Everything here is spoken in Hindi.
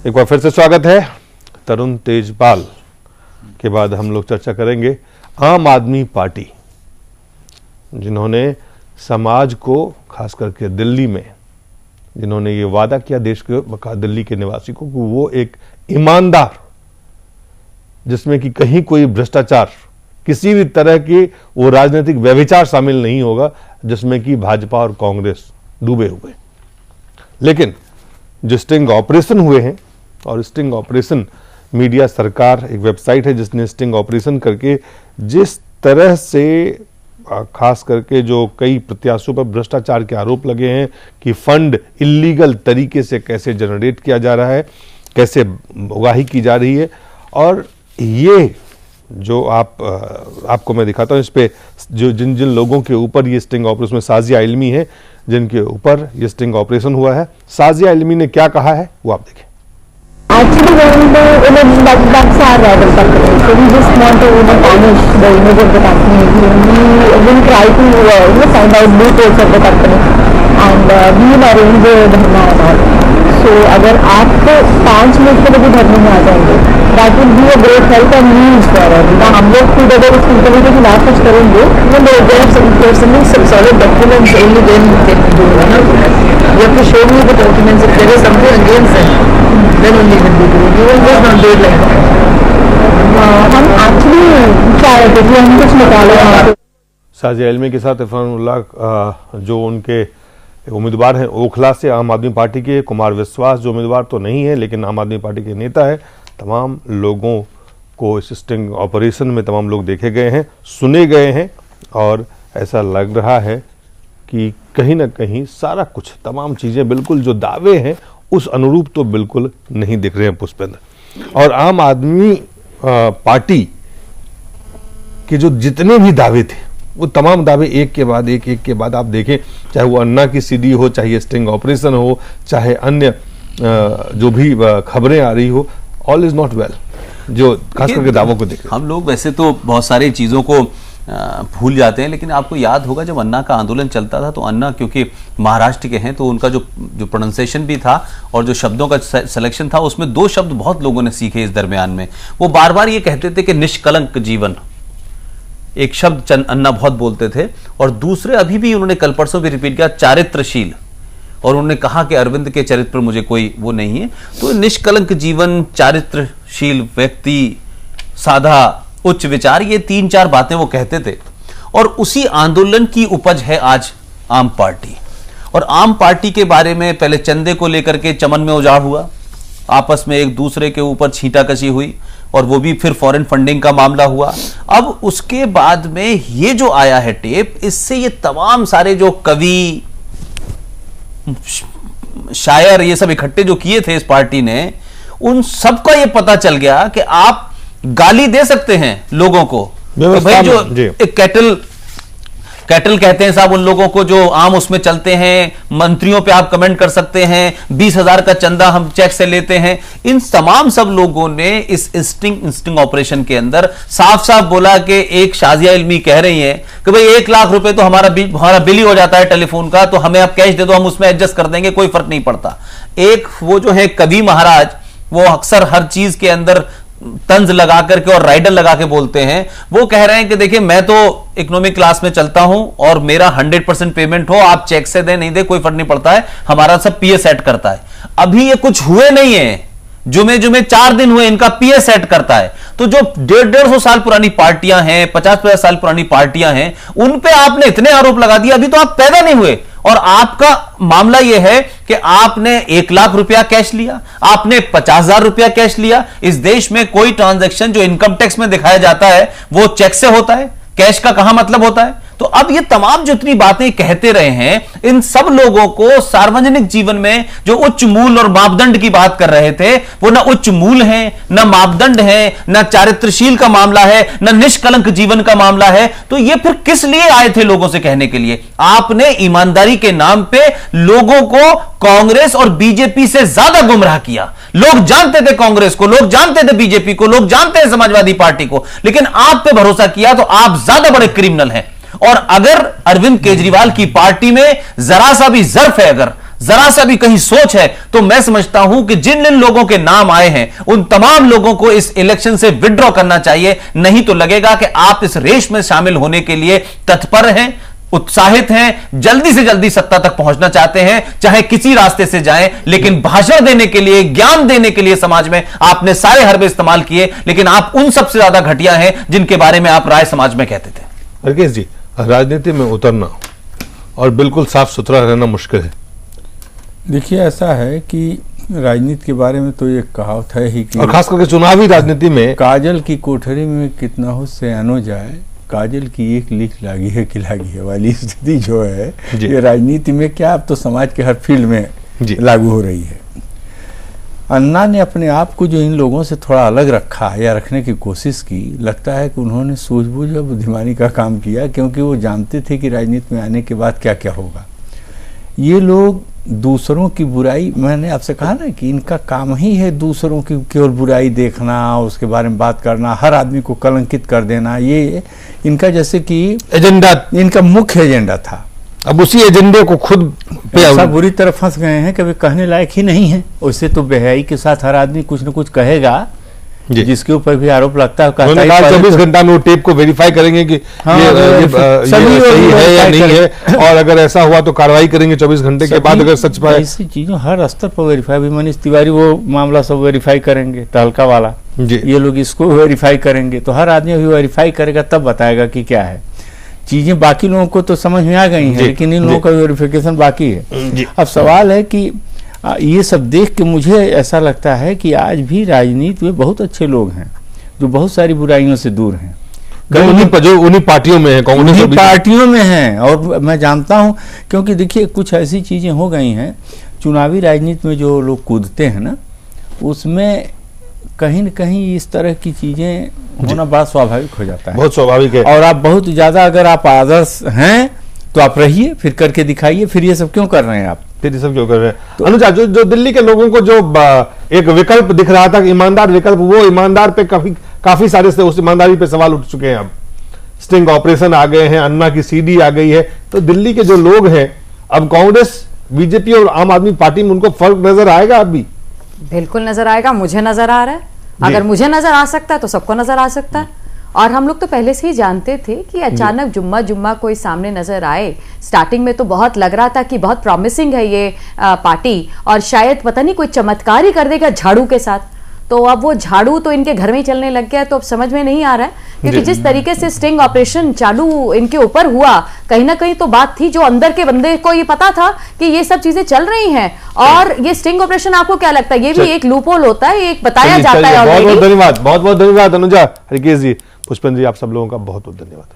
एक बार फिर से स्वागत है। तरुण तेजपाल के बाद हम लोग चर्चा करेंगे आम आदमी पार्टी, जिन्होंने समाज को खास करके दिल्ली में जिन्होंने ये वादा किया देश के दिल्ली के निवासी को कि वो एक ईमानदार, जिसमें कि कहीं कोई भ्रष्टाचार, किसी भी तरह की वो राजनीतिक व्यभिचार शामिल नहीं होगा, जिसमें कि भाजपा और कांग्रेस डूबे हुए। लेकिन जो स्टिंग ऑपरेशन हुए हैं, और स्टिंग ऑपरेशन मीडिया सरकार एक वेबसाइट है जिसने स्टिंग ऑपरेशन करके जिस तरह से खास करके जो कई प्रत्याशियों पर भ्रष्टाचार के आरोप लगे हैं कि फंड इलीगल तरीके से कैसे जनरेट किया जा रहा है, कैसे उगाही की जा रही है। और ये जो आपको मैं दिखाता हूं, इस पे जो जिन जिन लोगों के ऊपर ये स्टिंग ऑपरेशन में साजिया इल्मी है, जिनके ऊपर ये स्टिंग ऑपरेशन हुआ है, साजिया इल्मी ने क्या कहा है वो आप देखें। Actually, that's our rival company. So we just want to tarnish the image of the company. We will try to find out loopholes of the company, and we will arrange the dharna and all. So अगर आप 5 मिनट के लिए धरने में आ जाएंगे, that will be a great help and news for us. ना हम लोग खुद अगर इस कंपनी के खिलाफ कुछ करेंगे, some solid documents only then can do it. You have to show me the documents. If there is something against them, then only will be doing. You will just not do it like that. हम actually क्या है कि हम कुछ निकाले वहाँ पे। साजिया इल्मी के साथ इरफानुल्लाह जो उनके उम्मीदवार हैं ओखला से आम आदमी पार्टी के, कुमार विश्वास जो उम्मीदवार तो नहीं है लेकिन आम आदमी पार्टी के नेता है। तमाम लोगों को इस स्टिंग ऑपरेशन में तमाम लोग देखे गए हैं, सुने गए हैं, और ऐसा लग रहा है कि कहीं ना कहीं सारा कुछ तमाम चीज़ें बिल्कुल जो दावे हैं उस अनुरूप तो बिल्कुल नहीं दिख रहे हैं पुष्पेंद्र। और आम आदमी पार्टी के जो जितने भी दावे थे वो तमाम दावे एक के बाद एक आप देखें, चाहे वो अन्ना की सीडी हो, चाहे स्टिंग ऑपरेशन हो, चाहे अन्य जो भी खबरें आ रही हो, ऑल इज नॉट वेल। जो खास करके दावों को देखें, हम लोग वैसे तो बहुत सारी चीज़ों को भूल जाते हैं, लेकिन आपको याद होगा जब अन्ना का आंदोलन चलता था तो अन्ना क्योंकि महाराष्ट्र के हैं तो उनका जो प्रोनाउंसिएशन भी था और जो शब्दों का सिलेक्शन था उसमें 2 शब्द बहुत लोगों ने सीखे इस दरमियान में। वो बार बार ये कहते थे कि निष्कलंक जीवन, एक शब्द अन्ना बहुत बोलते थे, और दूसरे अभी भी उन्होंने कल परसों भी रिपीट किया, चारित्रशील। और उन्होंने कहा कि अरविंद के चरित्र पर मुझे कोई वो नहीं है। तो निष्कलंक जीवन, चारित्रशील व्यक्ति, साधा उच्च विचार, ये 3-4 बातें वो कहते थे। और उसी आंदोलन की उपज है आज आम पार्टी। और आम पार्टी के बारे में पहले चंदे को लेकर के चमन में उजाड़ हुआ, आपस में एक दूसरे के ऊपर छींटाकशी हुई, और वो भी फिर फॉरेन फंडिंग का मामला हुआ। अब उसके बाद में ये जो आया है टेप, इससे ये तमाम सारे जो कवि, शायर, ये सब इकट्ठे जो किए थे इस पार्टी ने, उन सबका ये पता चल गया कि आप गाली दे सकते हैं लोगों को। तो भाई जो एक कैटल कहते हैं साहब उन लोगों को जो आम उसमें चलते हैं, मंत्रियों पे आप कमेंट कर सकते हैं, 20,000 का चंदा हम चेक से लेते हैं। इन तमाम सब लोगों ने इस स्टिंग ऑपरेशन के अंदर साफ साफ बोला कि एक साजिया इल्मी कह रही है कि भाई 1 लाख रुपए तो हमारा बिल ही हो जाता है टेलीफोन का, तो हमें आप कैश दे दो, हम उसमें एडजस्ट कर देंगे, कोई फर्क नहीं पड़ता। एक वो जो है कवि महाराज, वो अक्सर हर चीज के अंदर तंज लगा करके और राइडर लगा के बोलते हैं। वो कह रहे हैं कि देखिए मैं तो इकोनॉमिक क्लास में चलता हूं और मेरा 100% पेमेंट हो, आप चेक से दें नहीं दे कोई फर्क नहीं पड़ता है, हमारा सब पीए सेट करता है। अभी ये कुछ हुए नहीं है, जुमे 4 दिन हुए, इनका पीए सेट करता है। तो जो 150 साल पुरानी पार्टियां हैं, 50 साल पुरानी पार्टियां हैं, उन पे आपने इतने आरोप लगा दिए, अभी तो आप पैदा नहीं हुए। और आपका मामला यह है कि आपने 1 लाख रुपया कैश लिया, आपने 50,000 रुपया कैश लिया। इस देश में कोई ट्रांजैक्शन जो इनकम टैक्स में दिखाया जाता है वो चेक से होता है, कैश का कहां मतलब होता है। तो अब ये तमाम जितनी बातें कहते रहे हैं, इन सब लोगों को सार्वजनिक जीवन में जो उच्च मूल और मापदंड की बात कर रहे थे, वो ना उच्च मूल है, ना मापदंड है, ना चारित्रशील का मामला है, ना निष्कलंक जीवन का मामला है। तो ये फिर किस लिए आए थे लोगों से कहने के लिए? आपने ईमानदारी के नाम पे लोगों को कांग्रेस और बीजेपी से ज्यादा गुमराह किया। लोग जानते थे कांग्रेस को, लोग जानते थे बीजेपी को, लोग जानते हैं समाजवादी पार्टी को, लेकिन आप पे भरोसा किया तो आप ज्यादा बड़े क्रिमिनल हैं। और अगर अरविंद केजरीवाल की पार्टी में जरा सा भी जर्फ है, अगर जरा सा भी कहीं सोच है, तो मैं समझता हूं कि जिन जिन लोगों के नाम आए हैं उन तमाम लोगों को इस इलेक्शन से विड्रॉ करना चाहिए। नहीं तो लगेगा कि आप इस रेस में शामिल होने के लिए तत्पर हैं, उत्साहित हैं, जल्दी से जल्दी सत्ता तक पहुंचना चाहते हैं, चाहे किसी रास्ते से जाएं, लेकिन भाषण देने के लिए, ज्ञान देने के लिए समाज में आपने सारे हरबे इस्तेमाल किए, लेकिन आप उन सबसे ज्यादा घटिया हैं जिनके बारे में आप राय समाज में कहते थे। राकेश जी, राजनीति में उतरना और बिल्कुल साफ सुथरा रहना मुश्किल है। देखिए, ऐसा है कि राजनीति के बारे में तो ये कहावत है ही कि, और खास करके चुनावी राजनीति में, काजल की कोठरी में कितना हो सयानो जाए, काजल की एक लीक लागी है वाली स्थिति जो है ये राजनीति में क्या, अब तो समाज के हर फील्ड में लागू हो रही है। अन्ना ने अपने आप को जो इन लोगों से थोड़ा अलग रखा या रखने की कोशिश की, लगता है कि उन्होंने सूझबूझ और बुद्धिमानी का काम किया, क्योंकि वो जानते थे कि राजनीति में आने के बाद क्या क्या होगा। ये लोग दूसरों की बुराई, मैंने आपसे कहा ना कि इनका काम ही है दूसरों की केवल बुराई देखना, उसके बारे में बात करना, हर आदमी को कलंकित कर देना, ये इनका जैसे कि एजेंडा, इनका मुख्य एजेंडा था। अब उसी एजेंडे को खुद पे ऐसा बुरी तरह फंस गए हैं कि वे कहने लायक ही नहीं है। उससे तो बेहयाई के साथ हर आदमी कुछ न कुछ कहेगा, जिसके ऊपर भी आरोप लगता है। 24 घंटा में वो टेप को वेरीफाई करेंगे कि ये सही है या नहीं है, और अगर ऐसा हुआ तो कार्रवाई करेंगे 24 घंटे के बाद, अगर सच पाए। ऐसी चीजों हर स्तर पर वेरीफाई, भी मनीष तिवारी वो मामला सब वेरीफाई करेंगे, तहलका वाला, ये लोग इसको वेरीफाई करेंगे, तो हर आदमी भी वेरीफाई करेगा तब बताएगा कि क्या है। चीजें बाकी लोगों को तो समझ में आ गई हैं, लेकिन इन लोगों का वेरिफिकेशन बाकी है। अब सवाल है कि ये सब देख के मुझे ऐसा लगता है कि आज भी राजनीति में बहुत अच्छे लोग हैं जो बहुत सारी बुराइयों से दूर हैं, जो उन्हीं पार्टियों में है, कांग्रेस पार्टियों में हैं। और मैं जानता हूं, क्योंकि देखिए कुछ ऐसी चीजें हो गई हैं चुनावी राजनीति में, जो लोग कूदते हैं ना, उसमें कहीं न कहीं इस तरह की चीजें होना बड़ा स्वाभाविक हो जाता है, बहुत स्वाभाविक है। और आप बहुत ज्यादा अगर आप आदर्श हैं तो आप रहिए, फिर करके दिखाइए, फिर ये सब क्यों कर रहे हैं आप, फिर ये सब क्यों कर रहे हैं। तो अनुजा, जो दिल्ली के लोगों को जो एक विकल्प दिख रहा था, ईमानदार विकल्प, वो ईमानदार पे काफी सारे से उस ईमानदारी पे सवाल उठ चुके हैं। अब स्टिंग ऑपरेशन आ गए हैं, अन्ना की सीडी आ गई है, तो दिल्ली के जो लोग हैं, अब कांग्रेस, बीजेपी और आम आदमी पार्टी में उनको फर्क नजर आएगा? अब भी बिल्कुल नजर आएगा, मुझे नजर आ रहा है। अगर मुझे नजर आ सकता है तो सबको नजर आ सकता है। और हम लोग तो पहले से ही जानते थे कि अचानक जुम्मा कोई सामने नजर आए। स्टार्टिंग में तो बहुत लग रहा था कि बहुत प्रॉमिसिंग है ये पार्टी, और शायद पता नहीं कोई चमत्कार ही कर देगा झाड़ू के साथ। तो अब वो झाड़ू तो इनके घर में ही चलने लग गया, तो अब समझ में नहीं आ रहा है, क्योंकि जिस तरीके से स्टिंग ऑपरेशन चालू इनके ऊपर हुआ, कहीं ना कहीं तो बात थी जो अंदर के बंदे को ये पता था कि ये सब चीजें चल रही हैं। और ये स्टिंग ऑपरेशन, आपको क्या लगता है, ये भी एक लूपहोल होता है, एक बताया जाता है। बहुत बहुत धन्यवाद, बहुत बहुत धन्यवाद अनुजा, हरकेश जी, पुष्पन जी, आप सब लोगों का बहुत बहुत धन्यवाद।